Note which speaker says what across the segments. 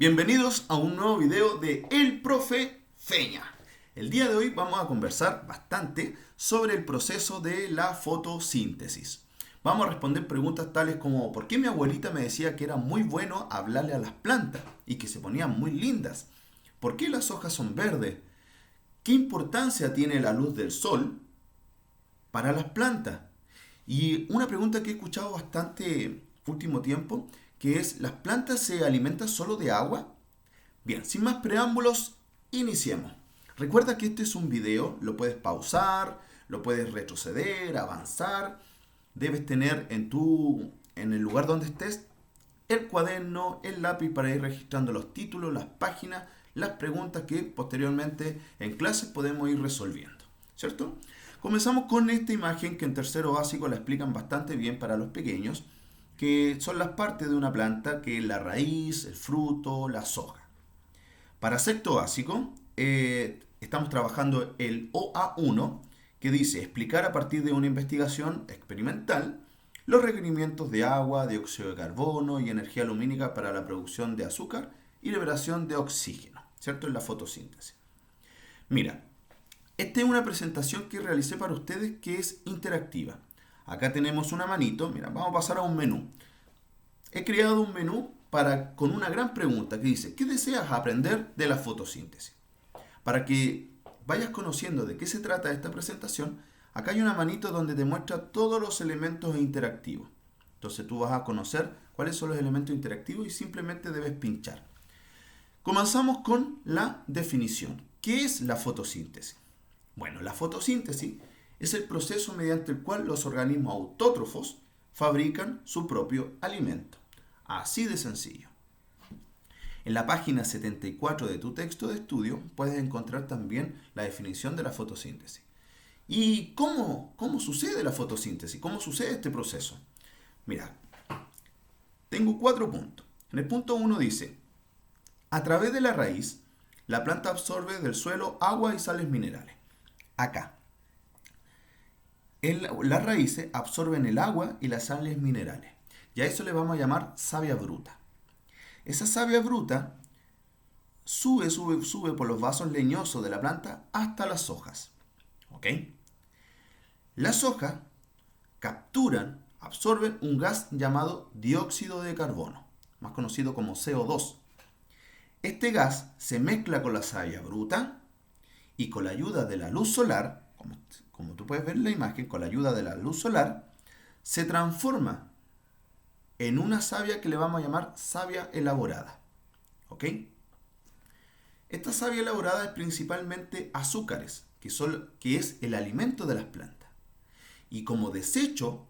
Speaker 1: Bienvenidos a un nuevo video de El Profe Feña. El día de hoy vamos a conversar bastante sobre el proceso de la fotosíntesis. Vamos a responder preguntas tales como ¿por qué mi abuelita me decía que era muy bueno hablarle a las plantas y que se ponían muy lindas? ¿Por qué las hojas son verdes? ¿Qué importancia tiene la luz del sol para las plantas? Y una pregunta que he escuchado bastante último tiempo, que es, ¿las plantas se alimentan solo de agua? Bien, sin más preámbulos, iniciemos. Recuerda que este es un video, lo puedes pausar, lo puedes retroceder, avanzar. Debes tener en el lugar donde estés el cuaderno, el lápiz para ir registrando los títulos, las páginas, las preguntas que posteriormente en clases podemos ir resolviendo, ¿cierto? Comenzamos con esta imagen que en tercero básico la explican bastante bien para los pequeños, que son las partes de una planta, que es la raíz, el fruto, las hojas. Para sexto básico, estamos trabajando el OA1, que dice explicar a partir de una investigación experimental los requerimientos de agua, dióxido de carbono y energía lumínica para la producción de azúcar y liberación de oxígeno, ¿cierto? En la fotosíntesis. Mira, esta es una presentación que realicé para ustedes que es interactiva. Acá tenemos una manito, mira, vamos a pasar a un menú. He creado un menú con una gran pregunta que dice, ¿qué deseas aprender de la fotosíntesis? Para que vayas conociendo de qué se trata esta presentación, acá hay una manito donde te muestra todos los elementos interactivos. Entonces tú vas a conocer cuáles son los elementos interactivos y simplemente debes pinchar. Comenzamos con la definición. ¿Qué es la fotosíntesis? Bueno, la fotosíntesis es el proceso mediante el cual los organismos autótrofos fabrican su propio alimento. Así de sencillo. En la página 74 de tu texto de estudio puedes encontrar también la definición de la fotosíntesis. ¿Y cómo sucede la fotosíntesis? ¿Cómo sucede este proceso? Mira, tengo 4 puntos. En el punto 1 dice, a través de la raíz, la planta absorbe del suelo agua y sales minerales. Acá, las raíces absorben el agua y las sales minerales. Y a eso le vamos a llamar savia bruta. Esa savia bruta sube por los vasos leñosos de la planta hasta las hojas. ¿Ok? Las hojas absorben un gas llamado dióxido de carbono, más conocido como CO2. Este gas se mezcla con la savia bruta y con la ayuda de la luz solar, como tú puedes ver en la imagen, con la ayuda de la luz solar, se transforma en una savia que le vamos a llamar savia elaborada. ¿Ok? Esta savia elaborada es principalmente azúcares, que es el alimento de las plantas. Y como desecho,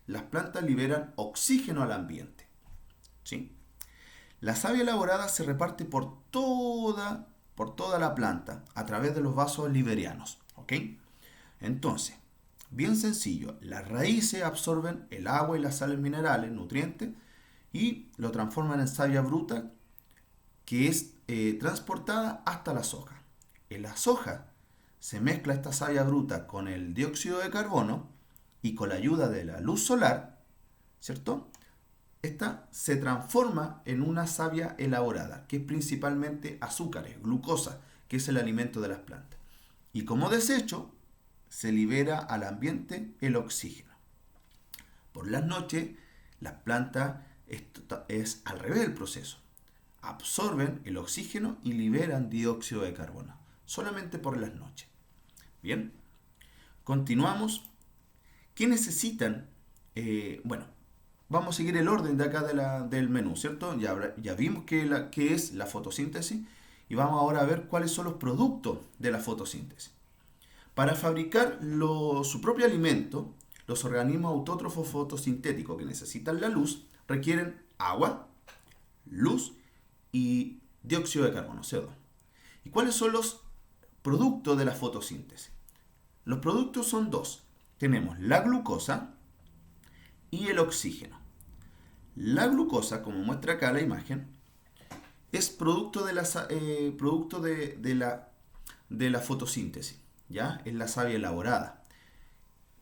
Speaker 1: las plantas liberan oxígeno al ambiente. ¿Sí? La savia elaborada se reparte por toda la planta a través de los vasos liberianos. ¿Ok? Entonces, bien sencillo, las raíces absorben el agua y las sales minerales, nutrientes, y lo transforman en savia bruta que es transportada hasta las hojas. En las hojas se mezcla esta savia bruta con el dióxido de carbono y con la ayuda de la luz solar, ¿cierto? Esta se transforma en una savia elaborada, que es principalmente azúcares, glucosa, que es el alimento de las plantas. Y como desecho, se libera al ambiente el oxígeno. Por las noches, las plantas es al revés del proceso. Absorben el oxígeno y liberan dióxido de carbono, solamente por las noches. Bien, continuamos. ¿Qué necesitan? Bueno, vamos a seguir el orden de acá del menú, ¿cierto? Ya vimos qué es la fotosíntesis y vamos ahora a ver cuáles son los productos de la fotosíntesis. Para fabricar su propio alimento, los organismos autótrofos fotosintéticos que necesitan la luz requieren agua, luz y dióxido de carbono, CO2. ¿Y cuáles son los productos de la fotosíntesis? Los productos son 2. Tenemos la glucosa y el oxígeno. La glucosa, como muestra acá la imagen, es producto de la fotosíntesis. ¿Ya? Es la savia elaborada.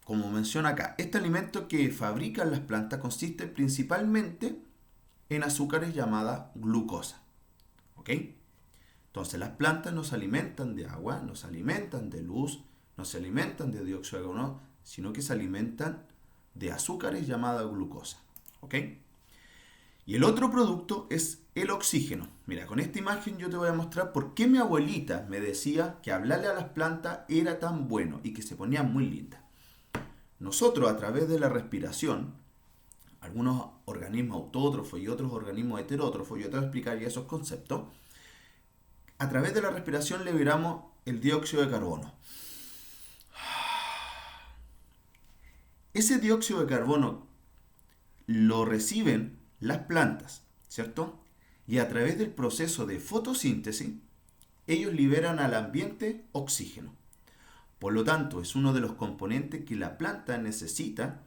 Speaker 1: Como menciona acá, este alimento que fabrican las plantas consiste principalmente en azúcares llamada glucosa. ¿Ok? Entonces las plantas no se alimentan de agua, no se alimentan de luz, no se alimentan de dióxido de carbono, sino que se alimentan de azúcares llamada glucosa. ¿Ok? Y el otro producto es el oxígeno. Mira, con esta imagen yo te voy a mostrar por qué mi abuelita me decía que hablarle a las plantas era tan bueno y que se ponían muy lindas. Nosotros, a través de la respiración, algunos organismos autótrofos y otros organismos heterótrofos, yo te voy a explicar ya esos conceptos, a través de la respiración liberamos el dióxido de carbono. Ese dióxido de carbono lo reciben las plantas, ¿cierto? Y a través del proceso de fotosíntesis, ellos liberan al ambiente oxígeno. Por lo tanto, es uno de los componentes que la planta necesita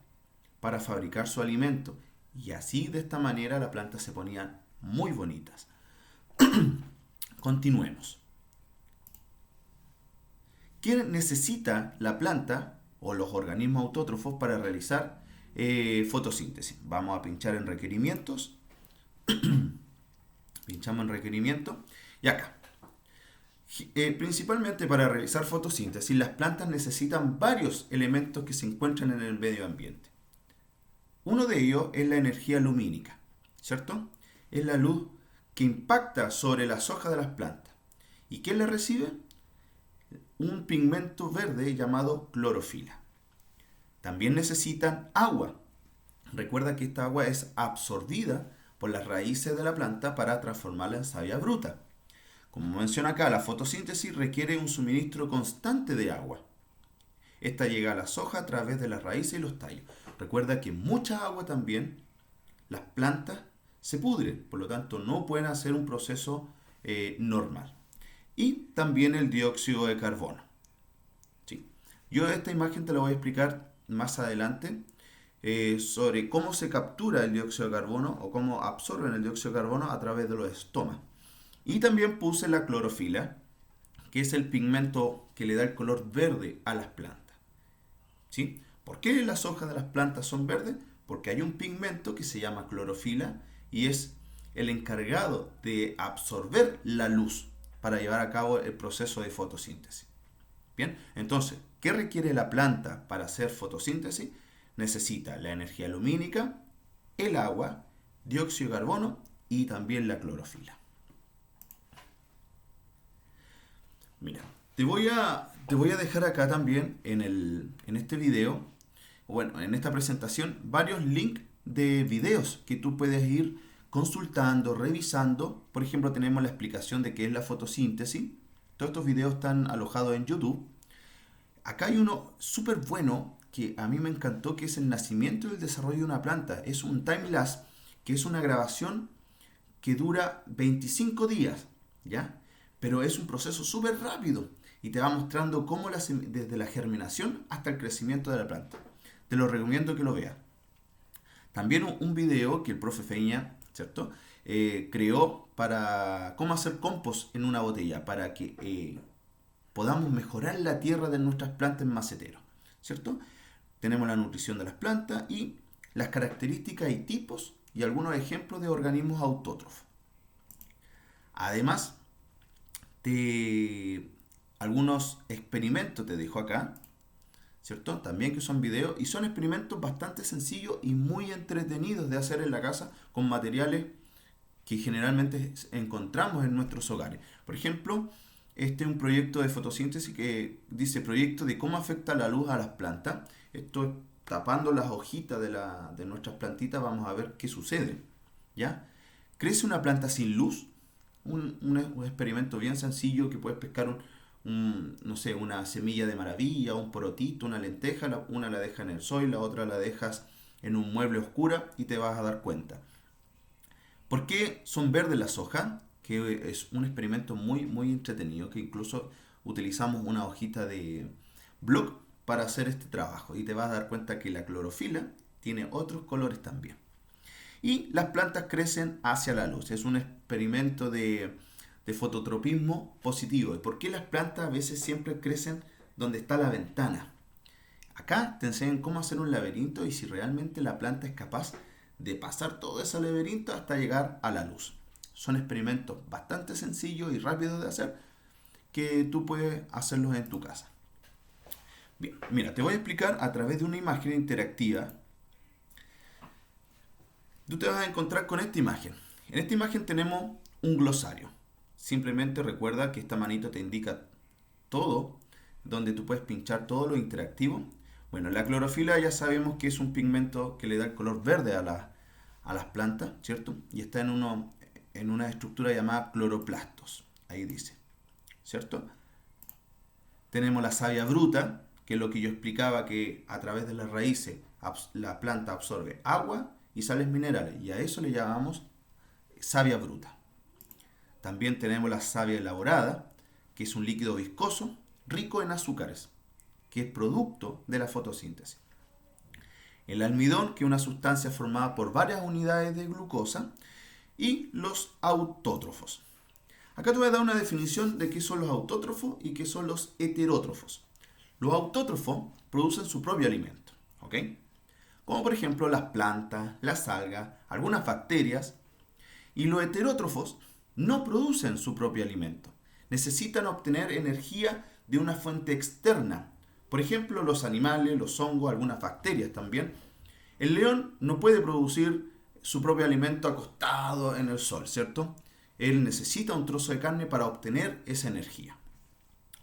Speaker 1: para fabricar su alimento. Y así, de esta manera, las plantas se ponían muy bonitas. Continuemos. ¿Qué necesita la planta o los organismos autótrofos para realizar fotosíntesis? Vamos a pinchar en requerimientos. Pinchamos en requerimientos. Y acá. Principalmente para realizar fotosíntesis, las plantas necesitan varios elementos que se encuentran en el medio ambiente. Uno de ellos es la energía lumínica, ¿cierto? Es la luz que impacta sobre las hojas de las plantas. ¿Y quién la recibe? Un pigmento verde llamado clorofila. También necesitan agua. Recuerda que esta agua es absorbida por las raíces de la planta para transformarla en savia bruta. Como menciona acá, la fotosíntesis requiere un suministro constante de agua. Esta llega a las hojas a través de las raíces y los tallos. Recuerda que mucha agua también, las plantas se pudren, por lo tanto no pueden hacer un proceso normal. Y también el dióxido de carbono. Sí. Yo esta imagen te la voy a explicar más adelante sobre cómo se captura el dióxido de carbono o cómo absorben el dióxido de carbono a través de los estomas. Y también puse la clorofila, que es el pigmento que le da el color verde a las plantas. ¿Sí? ¿Por qué las hojas de las plantas son verdes? Porque hay un pigmento que se llama clorofila y es el encargado de absorber la luz para llevar a cabo el proceso de fotosíntesis. Bien, entonces, ¿qué requiere la planta para hacer fotosíntesis? Necesita la energía lumínica, el agua, dióxido de carbono y también la clorofila. Mira, te voy a dejar acá también en este video, bueno, en esta presentación, varios links de videos que tú puedes ir consultando, revisando. Por ejemplo, tenemos la explicación de qué es la fotosíntesis. Todos estos videos están alojados en YouTube. Acá hay uno súper bueno que a mí me encantó, que es el nacimiento y el desarrollo de una planta. Es un time-lapse, que es una grabación que dura 25 días, ¿ya? Pero es un proceso súper rápido y te va mostrando cómo desde la germinación hasta el crecimiento de la planta. Te lo recomiendo que lo veas. También un video que el profe Feña, ¿cierto? Creó para cómo hacer compost en una botella, para que podamos mejorar la tierra de nuestras plantas en macetero, ¿cierto? Tenemos la nutrición de las plantas y las características y tipos y algunos ejemplos de organismos autótrofos. Además, algunos experimentos te dejo acá, ¿cierto? También que son videos y son experimentos bastante sencillos y muy entretenidos de hacer en la casa con materiales que generalmente encontramos en nuestros hogares. Por ejemplo, este es un proyecto de fotosíntesis que dice proyecto de cómo afecta la luz a las plantas. Esto tapando las hojitas de nuestras plantitas, vamos a ver qué sucede, ¿ya? ¿Crece una planta sin luz? Un experimento bien sencillo que puedes pescar no sé, una semilla de maravilla, un porotito, una lenteja, una la dejas en el sol, la otra la dejas en un mueble oscura y te vas a dar cuenta. ¿Por qué son verdes las hojas? Que es un experimento muy, muy entretenido, que incluso utilizamos una hojita de blog para hacer este trabajo y te vas a dar cuenta que la clorofila tiene otros colores también. Y las plantas crecen hacia la luz. Es un experimento de fototropismo positivo. ¿Y por qué las plantas a veces siempre crecen donde está la ventana? Acá te enseñan cómo hacer un laberinto y si realmente la planta es capaz de pasar todo ese laberinto hasta llegar a la luz. Son experimentos bastante sencillos y rápidos de hacer que tú puedes hacerlos en tu casa. Bien, mira, te voy a explicar a través de una imagen interactiva. Tú te vas a encontrar con esta imagen. En esta imagen tenemos un glosario. Simplemente recuerda que esta manito te indica todo, donde tú puedes pinchar todo lo interactivo. Bueno, la clorofila ya sabemos que es un pigmento que le da el color verde a las plantas, ¿cierto? Y está en una estructura llamada cloroplastos. Ahí dice, ¿cierto? Tenemos la savia bruta, que es lo que yo explicaba, que a través de las raíces la planta absorbe agua y sales minerales, y a eso le llamamos savia bruta. También tenemos la savia elaborada, que es un líquido viscoso rico en azúcares, que es producto de la fotosíntesis. El almidón, que es una sustancia formada por varias unidades de glucosa, y los autótrofos. Acá te voy a dar una definición de qué son los autótrofos y qué son los heterótrofos. Los autótrofos producen su propio alimento, ¿ok? Como por ejemplo las plantas, las algas, algunas bacterias. Y los heterótrofos no producen su propio alimento. Necesitan obtener energía de una fuente externa. Por ejemplo, los animales, los hongos, algunas bacterias también. El león no puede producir su propio alimento acostado en el sol, ¿cierto? Él necesita un trozo de carne para obtener esa energía.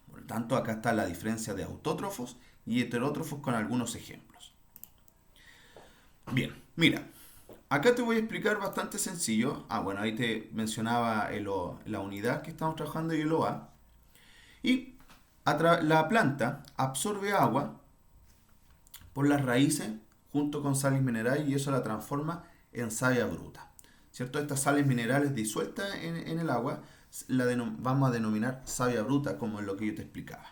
Speaker 1: Por lo tanto, acá está la diferencia de autótrofos y heterótrofos con algunos ejemplos. Bien, mira, acá te voy a explicar bastante sencillo. Bueno, ahí te mencionaba la unidad que estamos trabajando y el OA. Y la planta absorbe agua por las raíces junto con sales minerales y eso la transforma en savia bruta, ¿cierto? Estas sales minerales disueltas en el agua vamos a denominar savia bruta, como es lo que yo te explicaba.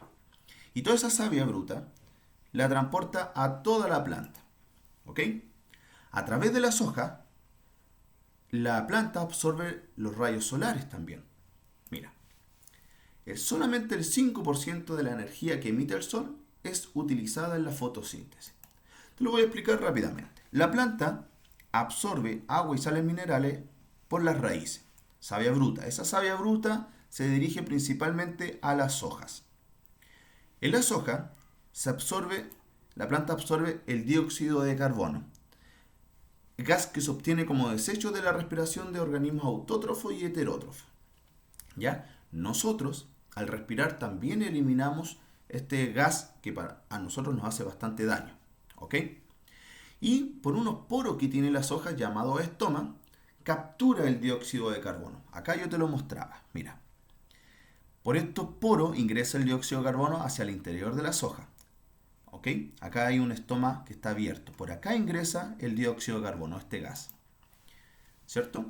Speaker 1: Y toda esa savia bruta la transporta a toda la planta, ¿ok? A través de las hojas, la planta absorbe los rayos solares también. Mira, solamente el 5% de la energía que emite el sol es utilizada en la fotosíntesis. Te lo voy a explicar rápidamente. La planta absorbe agua y sales minerales por las raíces, savia bruta. Esa savia bruta se dirige principalmente a las hojas. En las hojas la planta absorbe el dióxido de carbono, gas que se obtiene como desecho de la respiración de organismos autótrofos y heterótrofos. ¿Ya? Nosotros, al respirar, también eliminamos este gas que a nosotros nos hace bastante daño, ¿ok? Y por unos poros que tienen las hojas llamados estomas, captura el dióxido de carbono. Acá yo te lo mostraba, mira. Por estos poros ingresa el dióxido de carbono hacia el interior de las hojas. ¿Ok? Acá hay un estoma que está abierto. Por acá ingresa el dióxido de carbono, este gas. ¿Cierto?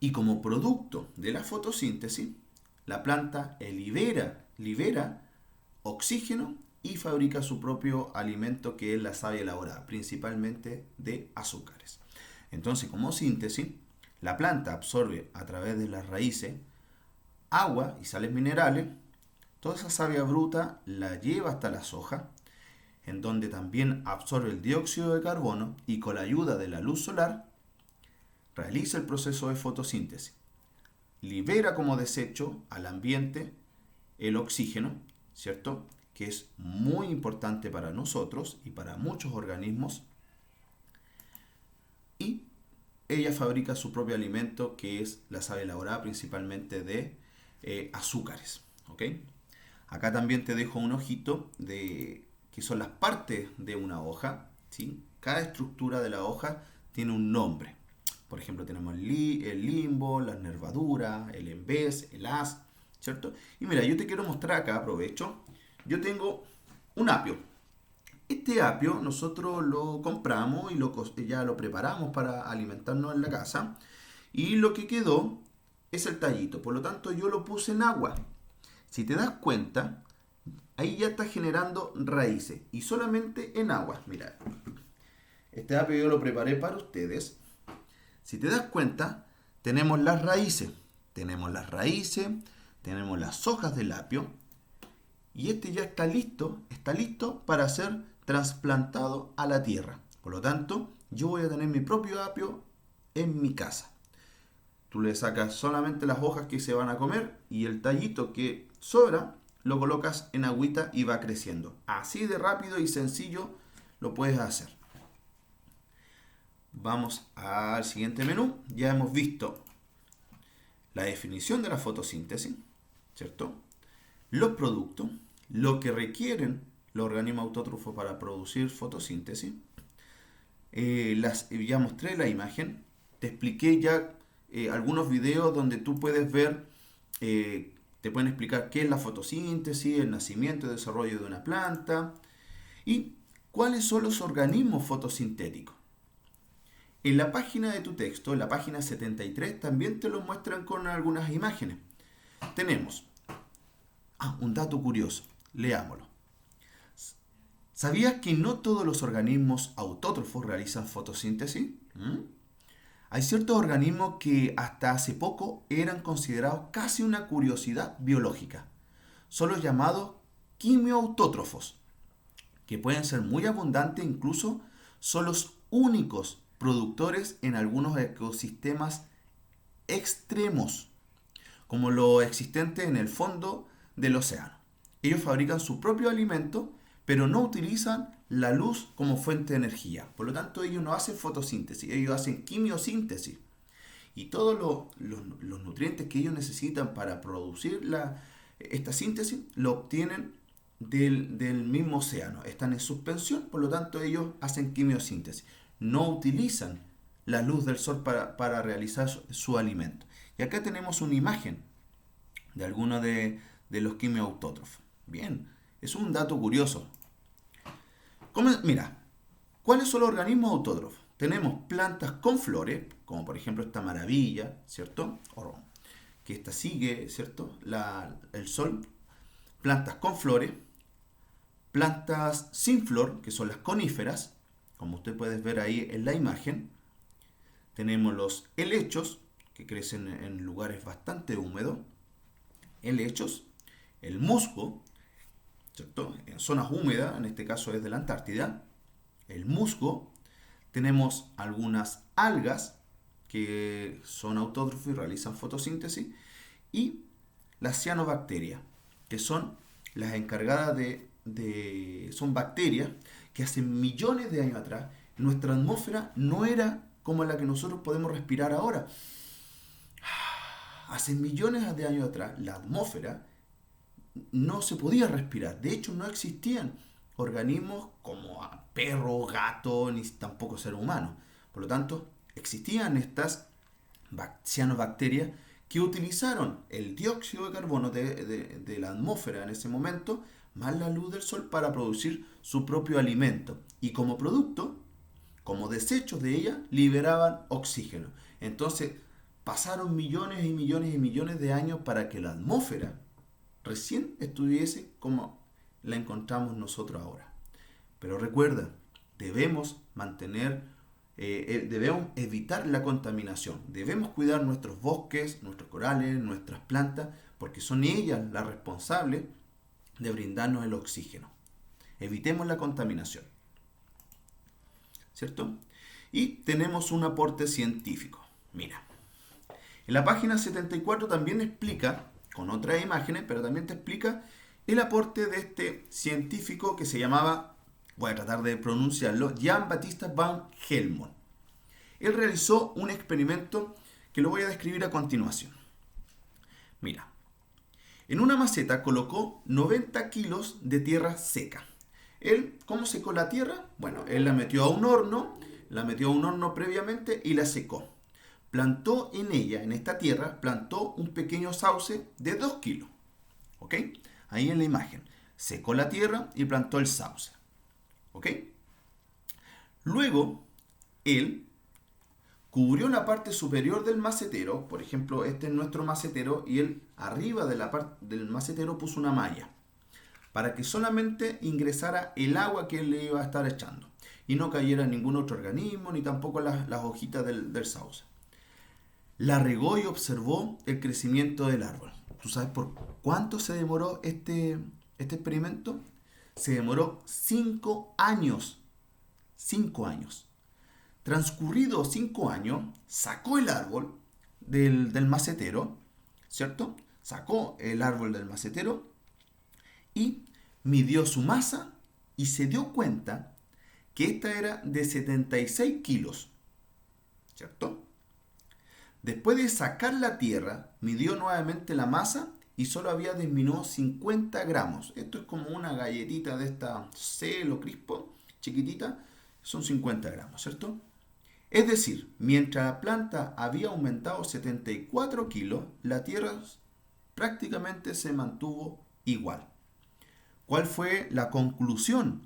Speaker 1: Y como producto de la fotosíntesis, la planta libera oxígeno y fabrica su propio alimento, que es la savia elaborada, principalmente de azúcares. Entonces, como síntesis, la planta absorbe a través de las raíces agua y sales minerales. Toda esa savia bruta la lleva hasta las hojas, en donde también absorbe el dióxido de carbono y con la ayuda de la luz solar realiza el proceso de fotosíntesis. Libera como desecho al ambiente el oxígeno, ¿cierto? Que es muy importante para nosotros y para muchos organismos. Y ella fabrica su propio alimento, que es la savia elaborada principalmente de azúcares, ¿ok? Acá también te dejo un ojito de que son las partes de una hoja, ¿sí? Cada estructura de la hoja tiene un nombre. Por ejemplo, tenemos el limbo, las nervaduras, el embés, el haz, ¿cierto? Y mira, yo te quiero mostrar acá, aprovecho. Yo tengo un apio. Este apio nosotros lo compramos y ya lo preparamos para alimentarnos en la casa. Y lo que quedó es el tallito. Por lo tanto, yo lo puse en agua. Si te das cuenta, ahí ya está generando raíces. Y solamente en agua. Mira, este apio yo lo preparé para ustedes. Si te das cuenta, tenemos las raíces. Tenemos las hojas del apio. Y este ya está listo para ser trasplantado a la tierra. Por lo tanto, yo voy a tener mi propio apio en mi casa. Tú le sacas solamente las hojas que se van a comer y el tallito que sobra lo colocas en agüita y va creciendo. Así de rápido y sencillo lo puedes hacer. Vamos al siguiente menú. Ya hemos visto la definición de la fotosíntesis, ¿cierto? Los productos, lo que requieren los organismos autótrofos para producir fotosíntesis. Ya mostré la imagen, te expliqué ya algunos videos donde tú puedes ver, te pueden explicar qué es la fotosíntesis, el nacimiento y desarrollo de una planta y cuáles son los organismos fotosintéticos. En la página de tu texto, en la página 73, también te lo muestran con algunas imágenes. Tenemos un dato curioso, leámoslo. ¿Sabías que no todos los organismos autótrofos realizan fotosíntesis? Hay ciertos organismos que hasta hace poco eran considerados casi una curiosidad biológica. Son los llamados quimioautótrofos, que pueden ser muy abundantes, incluso son los únicos productores en algunos ecosistemas extremos, como lo existente en el fondo del océano. Ellos fabrican su propio alimento, pero no utilizan la luz como fuente de energía. Por lo tanto, ellos no hacen fotosíntesis, ellos hacen quimiosíntesis. Y todos los nutrientes que ellos necesitan para producir esta síntesis lo obtienen del mismo océano. Están en suspensión, por lo tanto ellos hacen quimiosíntesis. No utilizan la luz del sol para realizar su alimento. Y acá tenemos una imagen de algunos de los quimioautótrofos. Bien, es un dato curioso. Mira, ¿cuáles son los organismos autótrofos? Tenemos plantas con flores, como por ejemplo esta maravilla, ¿cierto? Que esta sigue, ¿cierto? El sol. Plantas con flores, plantas sin flor, que son las coníferas, como usted puede ver ahí en la imagen. Tenemos los helechos, que crecen en lugares bastante húmedos. Helechos, el musgo, ¿cierto? En zonas húmedas, en este caso es de la Antártida. El musgo. Tenemos algunas algas que son autótrofos y realizan fotosíntesis. Y las cianobacterias, que son las encargadas son bacterias que hace millones de años atrás nuestra atmósfera no era como la que nosotros podemos respirar ahora. Hace millones de años atrás la atmósfera no se podía respirar. De hecho, no existían organismos como perro, gato, ni tampoco seres humanos. Por lo tanto, existían estas cianobacterias que utilizaron el dióxido de carbono de la atmósfera en ese momento, más la luz del sol para producir su propio alimento. Y como producto, como desechos de ella, liberaban oxígeno. Entonces, pasaron millones y millones y millones de años para que la atmósfera recién estuviese como la encontramos nosotros ahora. Pero recuerda, debemos evitar la contaminación. Debemos cuidar nuestros bosques, nuestros corales, nuestras plantas, porque son ellas las responsables de brindarnos el oxígeno. Evitemos la contaminación, ¿cierto? Y tenemos un aporte científico. Mira, en la página 74 también explica, con otras imágenes, pero también te explica el aporte de este científico que se llamaba, voy a tratar de pronunciarlo, Jan-Battista van Helmont. Él realizó un experimento que lo voy a describir a continuación. Mira, en una maceta colocó 90 kilos de tierra seca. Él, ¿cómo secó la tierra? Bueno, él la metió a un horno previamente y la secó. Plantó en ella, en esta tierra, plantó un pequeño sauce de 2 kilos. ¿Ok? Ahí en la imagen. Secó la tierra y plantó el sauce. ¿Ok? Luego, él cubrió la parte superior del macetero. Por ejemplo, este es nuestro macetero y él arriba de la parte del macetero puso una malla para que solamente ingresara el agua que él le iba a estar echando y no cayera ningún otro organismo ni tampoco las hojitas del sauce. La regó y observó el crecimiento del árbol. ¿Tú sabes por cuánto se demoró este experimento? Se demoró 5 años. 5 años. Transcurridos 5 años, sacó el árbol, del macetero, ¿cierto? Sacó el árbol del macetero y midió su masa y se dio cuenta que esta era de 76 kilos, ¿cierto? Después de sacar la tierra, midió nuevamente la masa y solo había disminuido 50 gramos. Esto es como una galletita de esta Celo Crispo, chiquitita, son 50 gramos, ¿cierto? Es decir, mientras la planta había aumentado 74 kilos, la tierra prácticamente se mantuvo igual. ¿Cuál fue la conclusión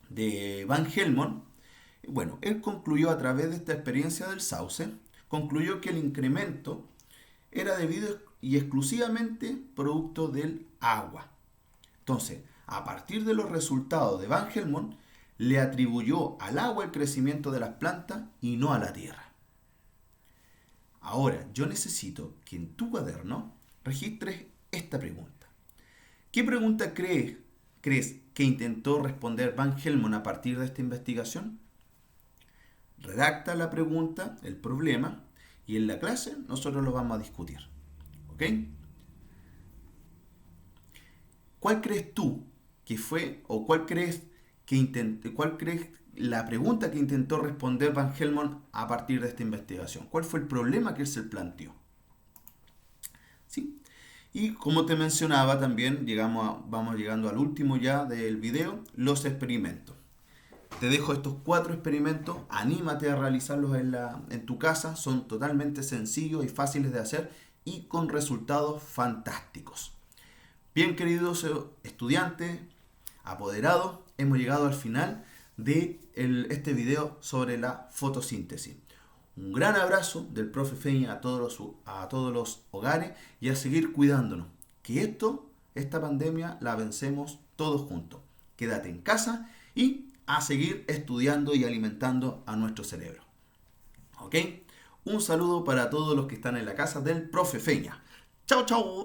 Speaker 1: de Van Helmont? Bueno, él concluyó a través de esta experiencia del sauce, concluyó que el incremento era debido y exclusivamente producto del agua. Entonces, a partir de los resultados de Van Helmont, le atribuyó al agua el crecimiento de las plantas y no a la tierra. Ahora, yo necesito que en tu cuaderno registres esta pregunta. ¿Qué pregunta crees que intentó responder Van Helmont a partir de esta investigación? Redacta la pregunta, el problema, y en la clase nosotros lo vamos a discutir. ¿Ok? ¿Cuál crees tú que fue, o cuál crees la pregunta que intentó responder Van Helmont a partir de esta investigación? ¿Cuál fue el problema que él se planteó? ¿Sí? Y como te mencionaba también, vamos llegando al último ya del video, los experimentos. Te dejo estos 4 experimentos, anímate a realizarlos en tu casa, son totalmente sencillos y fáciles de hacer y con resultados fantásticos. Bien, queridos estudiantes, apoderados, hemos llegado al final de este video sobre la fotosíntesis. Un gran abrazo del profe Feña a todos los hogares y a seguir cuidándonos. Que esta pandemia la vencemos todos juntos. Quédate en casa y a seguir estudiando y alimentando a nuestro cerebro. ¿Ok? Un saludo para todos los que están en la casa del profe Feña. Chao, chao.